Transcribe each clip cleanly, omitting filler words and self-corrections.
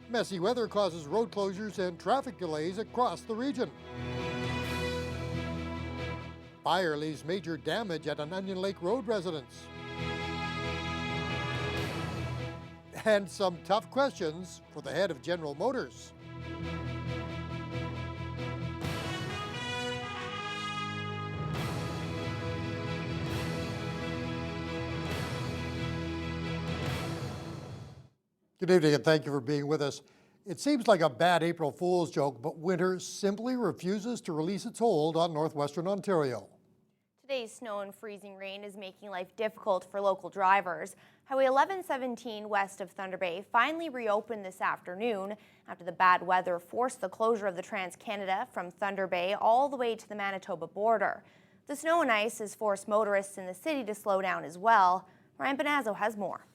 Messy weather causes road closures and traffic delays across the region. Fire leaves major damage at an Onion Lake Road residence. And some tough questions for the head of General Motors. Good evening and thank you for being with us. It seems like a bad April Fool's joke, but winter simply refuses to release its hold on northwestern Ontario. Today's snow and freezing rain is making life difficult for local drivers. Highway 1117 west of Thunder Bay finally reopened this afternoon after the bad weather forced the closure of the Trans-Canada from Thunder Bay all the way to the Manitoba border. The snow and ice has forced motorists in the city to slow down as well. Ryan Benazzo has more.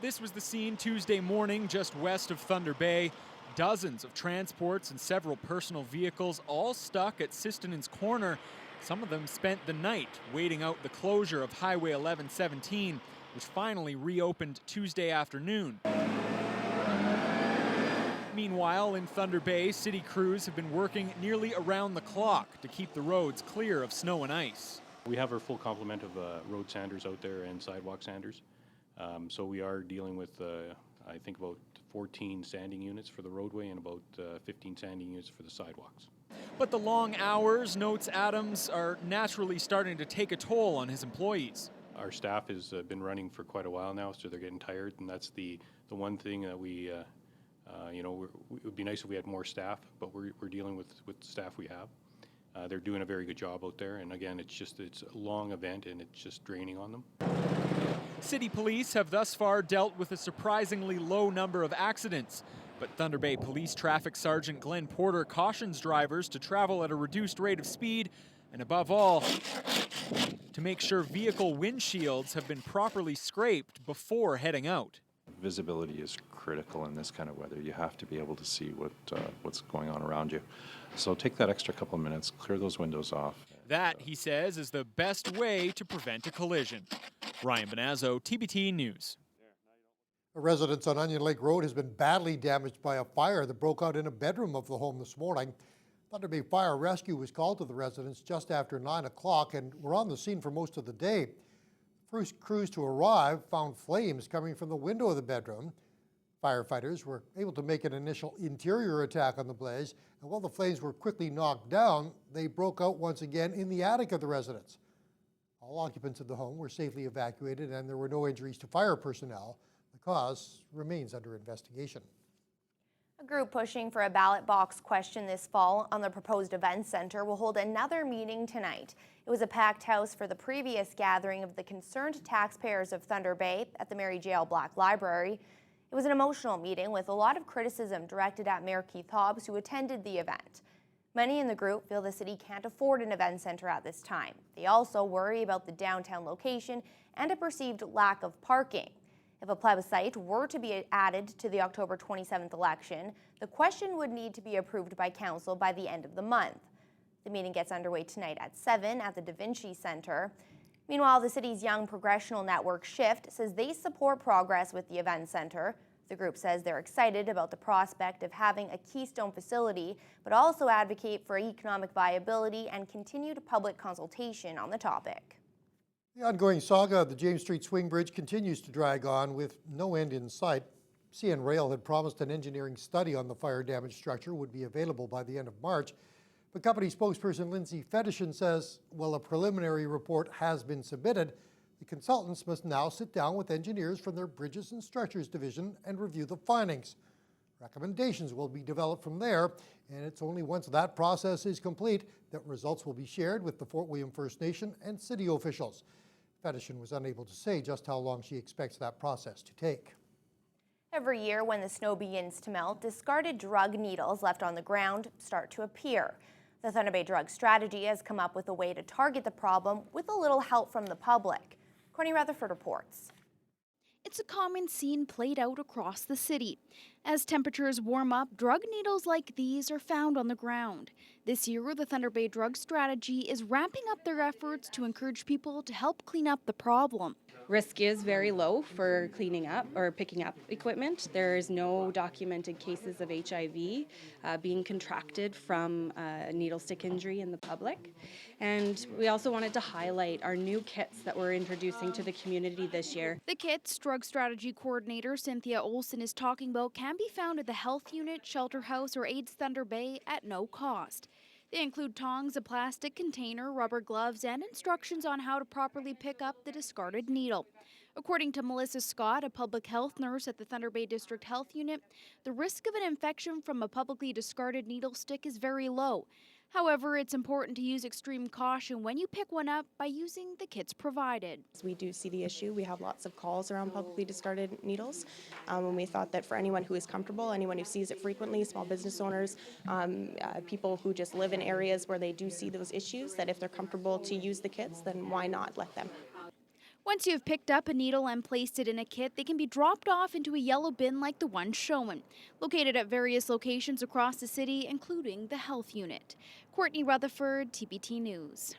This was the scene Tuesday morning just west of Thunder Bay. Dozens of transports and several personal vehicles all stuck at Sistonen's Corner. Some of them spent the night waiting out the closure of Highway 1117, which finally reopened Tuesday afternoon. Meanwhile, in Thunder Bay, city crews have been working nearly around the clock to keep the roads clear of snow and ice. We have our full complement of road sanders out there and sidewalk sanders. So we are dealing with, I think, about 14 sanding units for the roadway and about 15 sanding units for the sidewalks. But the long hours, notes Adams, are naturally starting to take a toll on his employees. Our staff has been running for quite a while now, so they're getting tired, and that's the one thing that we, it would be nice if we had more staff, but we're dealing with the staff we have. They're doing a very good job out there, and again, it's a long event, and it's just draining on them. City police have thus far dealt with a surprisingly low number of accidents, but Thunder Bay Police Traffic Sergeant Glenn Porter cautions drivers to travel at a reduced rate of speed and, above all, to make sure vehicle windshields have been properly scraped before heading out. Visibility is critical in this kind of weather. You have to be able to see what's going on around you. So take that extra couple of minutes, clear those windows off. That, he says, is the best way to prevent a collision. Ryan Benazzo, TBT News. A residence on Onion Lake Road has been badly damaged by a fire that broke out in a bedroom of the home this morning. Thunder Bay Fire Rescue was called to the residence just after 9 o'clock and were on the scene for most of the day. First crews to arrive found flames coming from the window of the bedroom. Firefighters were able to make an initial interior attack on the blaze, and while the flames were quickly knocked down, they broke out once again in the attic of the residence. All occupants of the home were safely evacuated and there were no injuries to fire personnel. The cause remains under investigation. A group pushing for a ballot box question this fall on the proposed event center will hold another meeting tonight. It was a packed house for the previous gathering of the concerned taxpayers of Thunder Bay at the Mary J. L. Black Library. It was an emotional meeting with a lot of criticism directed at Mayor Keith Hobbs, who attended the event. Many in the group feel the city can't afford an event center at this time. They also worry about the downtown location and a perceived lack of parking. If a plebiscite were to be added to the October 27th election, the question would need to be approved by council by the end of the month. The meeting gets underway tonight at 7 at the Da Vinci Center. Meanwhile, the city's Young Progressional Network Shift says they support progress with the event center. The group says they're excited about the prospect of having a Keystone facility, but also advocate for economic viability and continued public consultation on the topic. The ongoing saga of the James Street Swing Bridge continues to drag on with no end in sight. CN Rail had promised an engineering study on the fire-damaged structure would be available by the end of March, but company spokesperson Lindsay Fetishin says, while a preliminary report has been submitted, the consultants must now sit down with engineers from their Bridges and Structures division and review the findings. Recommendations will be developed from there, and it's only once that process is complete that results will be shared with the Fort William First Nation and city officials. Fetishin was unable to say just how long she expects that process to take. Every year when the snow begins to melt, discarded drug needles left on the ground start to appear. The Thunder Bay Drug Strategy has come up with a way to target the problem with a little help from the public. Courtney Rutherford reports. It's a common scene played out across the city. As temperatures warm up, drug needles like these are found on the ground. This year, the Thunder Bay Drug Strategy is ramping up their efforts to encourage people to help clean up the problem. Risk is very low for cleaning up or picking up equipment. There is no documented cases of HIV being contracted from a needle stick injury in the public. And we also wanted to highlight our new kits that we're introducing to the community this year. The kits Drug Strategy Coordinator Cynthia Olson is talking about can be found at the Health Unit, Shelter House, or AIDS Thunder Bay at no cost. They include tongs, a plastic container, rubber gloves, and instructions on how to properly pick up the discarded needle. According to Melissa Scott, a public health nurse at the Thunder Bay District Health Unit, the risk of an infection from a publicly discarded needle stick is very low. However, it's important to use extreme caution when you pick one up by using the kits provided. We do see the issue. We have lots of calls around publicly discarded needles. And we thought that for anyone who is comfortable, anyone who sees it frequently, small business owners, people who just live in areas where they do see those issues, that if they're comfortable to use the kits, then why not let them? Once you've picked up a needle and placed it in a kit, they can be dropped off into a yellow bin like the one shown, located at various locations across the city, including the health unit. Courtney Rutherford, TBT News.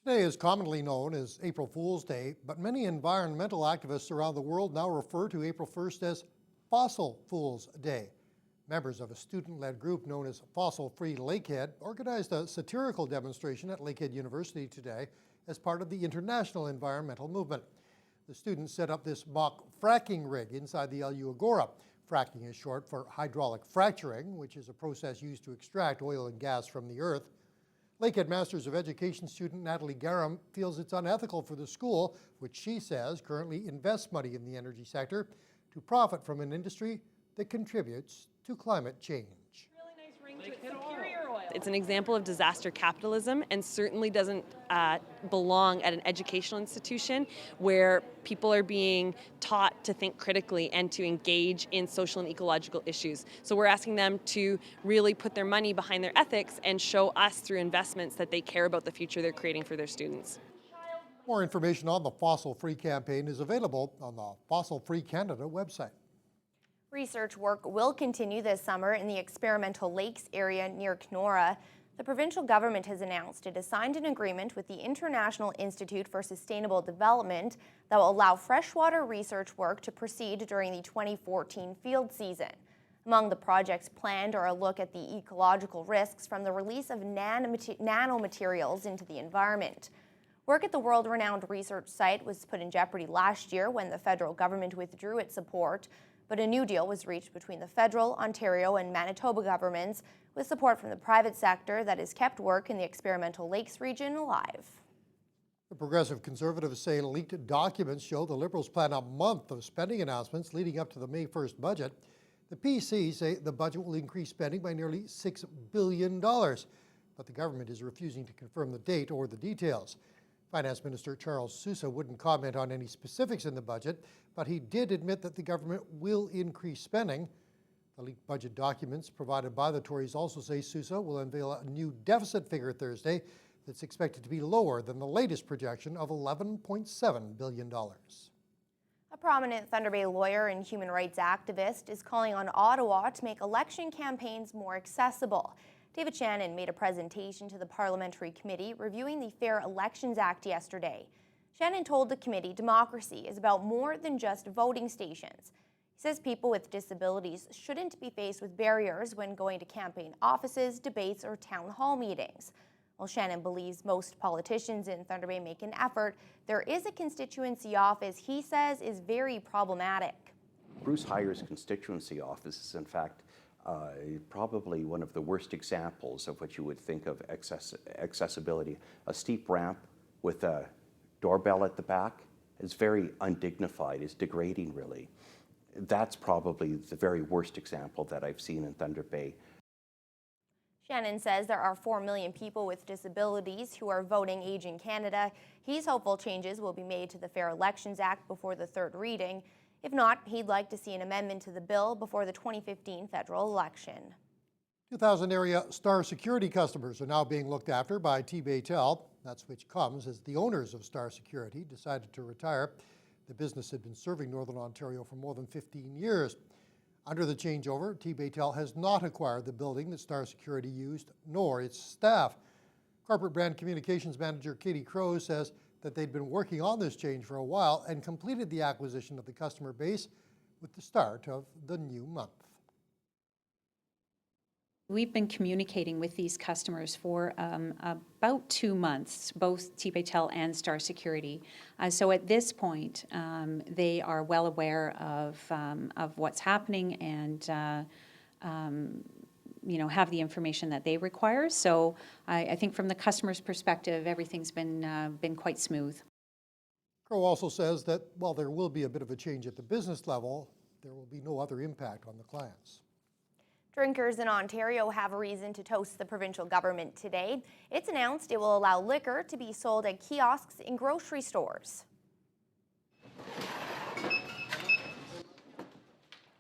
Today is commonly known as April Fool's Day, but many environmental activists around the world now refer to April 1st as Fossil Fool's Day. Members of a student-led group known as Fossil Free Lakehead organized a satirical demonstration at Lakehead University today as part of the international environmental movement. The students set up this mock fracking rig inside the LU Agora. Fracking is short for hydraulic fracturing, which is a process used to extract oil and gas from the earth. Lakehead Masters of Education student Natalie Garam feels it's unethical for the school, which she says currently invests money in the energy sector, to profit from an industry that contributes to climate change. It's an example of disaster capitalism and certainly doesn't belong at an educational institution where people are being taught to think critically and to engage in social and ecological issues. So we're asking them to really put their money behind their ethics and show us through investments that they care about the future they're creating for their students. More information on the Fossil Free campaign is available on the Fossil Free Canada website. Research work will continue this summer in the experimental lakes area near Kenora. The provincial government has announced it has signed an agreement with the International Institute for Sustainable Development that will allow freshwater research work to proceed during the 2014 field season. Among the projects planned are a look at the ecological risks from the release of nanomaterials into the environment. Work at the world-renowned research site was put in jeopardy last year when the federal government withdrew its support. But a new deal was reached between the federal, Ontario, and Manitoba governments with support from the private sector that has kept work in the experimental lakes region alive. The Progressive Conservatives say leaked documents show the Liberals plan a month of spending announcements leading up to the May 1st budget. The PC say the budget will increase spending by nearly $6 billion, but the government is refusing to confirm the date or the details. Finance Minister Charles Sousa wouldn't comment on any specifics in the budget, but he did admit that the government will increase spending. The leaked budget documents provided by the Tories also say Sousa will unveil a new deficit figure Thursday that's expected to be lower than the latest projection of $11.7 billion. A prominent Thunder Bay lawyer and human rights activist is calling on Ottawa to make election campaigns more accessible. David Shannon made a presentation to the Parliamentary Committee reviewing the Fair Elections Act yesterday. Shannon told the committee democracy is about more than just voting stations. He says people with disabilities shouldn't be faced with barriers when going to campaign offices, debates, or town hall meetings. While Shannon believes most politicians in Thunder Bay make an effort, there is a constituency office he says is very problematic. Bruce Heyer's constituency office is in fact probably one of the worst examples of what you would think of accessibility. A steep ramp with a doorbell at the back is very undignified, is degrading really. That's probably the very worst example that I've seen in Thunder Bay. Shannon says there are 4 million people with disabilities who are voting age in Canada. He's hopeful changes will be made to the Fair Elections Act before the third reading. If not, he'd like to see an amendment to the bill before the 2015 federal election. 2,000 area Star Security customers are now being looked after by TBT. That switch comes as the owners of Star Security decided to retire. The business had been serving Northern Ontario for more than 15 years. Under the changeover, TBT has not acquired the building that Star Security used, nor its staff. Corporate Brand Communications Manager Katie Crowe says that they'd been working on this change for a while and completed the acquisition of the customer base with the start of the new month. We've been communicating with these customers for about 2 months, both TBT and Star Security. So at this point, they are well aware of what's happening and have the information that they require. So I think from the customer's perspective, everything's been quite smooth. Crowe also says that while there will be a bit of a change at the business level, there will be no other impact on the clients. Drinkers in Ontario have a reason to toast the provincial government today. It's announced it will allow liquor to be sold at kiosks in grocery stores.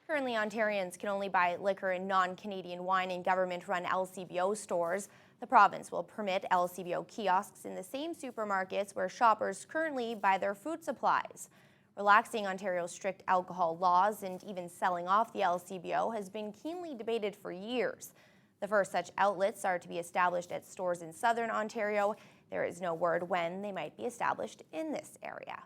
Currently, Ontarians can only buy liquor in non-Canadian wine and government-run LCBO stores. The province will permit LCBO kiosks in the same supermarkets where shoppers currently buy their food supplies. Relaxing Ontario's strict alcohol laws and even selling off the LCBO has been keenly debated for years. The first such outlets are to be established at stores in southern Ontario. There is no word when they might be established in this area.